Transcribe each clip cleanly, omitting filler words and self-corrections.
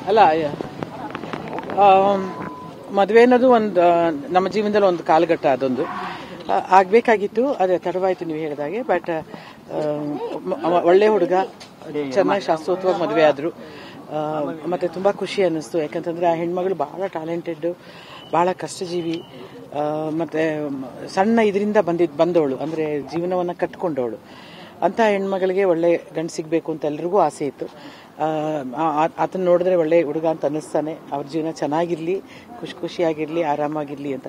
ಅಲ್ಲ ಮದುವೆ ಅನ್ನೋದು ಒಂದು ನಮ್ಮ ಜೀವನದಲ್ಲಿ ಒಂದು ಕಾಲಘಟ್ಟ, ಅದೊಂದು ಆಗ್ಬೇಕಾಗಿತ್ತು. ಅದೇ ತಡವಾಯ್ತು ನೀವು ಹೇಳಿದಾಗೆ. ಬಟ್ ಒಳ್ಳೆ ಹುಡುಗ, ಚೆನ್ನಾಗಿ ಶಾಸ್ತ್ರೋತ್ವಾಗಿ ಮದುವೆ ಆದ್ರು. ಮತ್ತೆ ತುಂಬಾ ಖುಷಿ ಅನ್ನಿಸ್ತು. ಯಾಕಂತಂದ್ರೆ ಆ ಹೆಣ್ಮಗಳು ಬಹಳ ಟ್ಯಾಲೆಂಟೆಡ್, ಬಹಳ ಕಷ್ಟಜೀವಿ, ಮತ್ತೆ ಸಣ್ಣ ಇದರಿಂದ ಬಂದವಳು, ಅಂದ್ರೆ ಜೀವನವನ್ನ ಕಟ್ಕೊಂಡವಳು. ಅಂತ ಹೆಣ್ಮಗಳಿಗೆ ಒಳ್ಳೆ ಗಂಡು ಸಿಗ್ಬೇಕು ಅಂತ ಎಲ್ರಿಗೂ ಆಸೆ ಇತ್ತು. ಆತನ ನೋಡಿದ್ರೆ ಒಳ್ಳೆ ಹುಡುಗ ಅಂತ ಅನ್ನಿಸ್ತಾನೆ. ಅವ್ರ ಜೀವನ ಚೆನ್ನಾಗಿರ್ಲಿ, ಖುಷಿಯಾಗಿರ್ಲಿ, ಆರಾಮಾಗಿರ್ಲಿ ಅಂತ.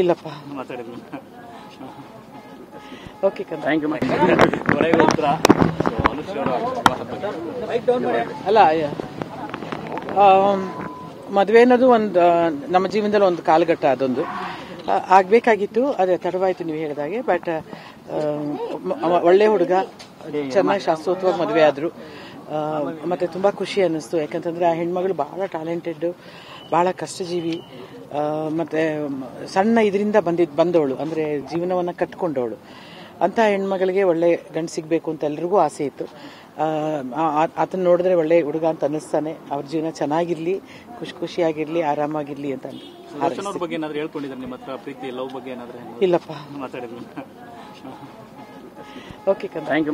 ಇಲ್ಲಪ್ಪ. ಓಕೆ, ಅಲ್ಲ ಮದುವೆ ಅನ್ನೋದು ಒಂದು ನಮ್ಮ ಜೀವನದಲ್ಲಿ ಒಂದು ಕಾಲಘಟ್ಟ, ಅದೊಂದು ಆಗ್ಬೇಕಾಗಿತ್ತು. ಅದೇ ತಡವಾಯ್ತು ನೀವು ಹೇಳಿದಾಗೆ. ಬಟ್ ಒಳ್ಳೆ ಹುಡುಗ, ಚೆನ್ನಾಗಿ ಶಾಸ್ತ್ರೋತ್ವಾಗಿ ಮದುವೆ ಆದ್ರು. ಮತ್ತೆ ತುಂಬಾ ಖುಷಿ ಅನ್ನಿಸ್ತು. ಯಾಕಂತಂದ್ರೆ ಆ ಹೆಣ್ಮಗಳು ಬಹಳ ಟ್ಯಾಲೆಂಟೆಡ್, ಬಹಳ ಕಷ್ಟಜೀವಿ, ಮತ್ತೆ ಸಣ್ಣ ಇದರಿಂದ ಬಂದವಳು, ಅಂದ್ರೆ ಜೀವನವನ್ನ ಕಟ್ಕೊಂಡವಳು. ಅಂತ ಹೆಣ್ಮಗಳಿಗೆ ಒಳ್ಳೆ ಗಂಡು ಸಿಗ್ಬೇಕು ಅಂತ ಎಲ್ರಿಗೂ ಆಸೆ ಇತ್ತು. ಆತನ ನೋಡಿದ್ರೆ ಒಳ್ಳೆ ಹುಡುಗ ಅಂತ ಅನ್ನಿಸ್ತಾನೆ. ಅವ್ರ ಜೀವನ ಚೆನ್ನಾಗಿರ್ಲಿ, ಖುಷಿಯಾಗಿರ್ಲಿ, ಆರಾಮಾಗಿರ್ಲಿ ಅಂತ. ಇಲ್ಲಪ್ಪ. Okay, thank you.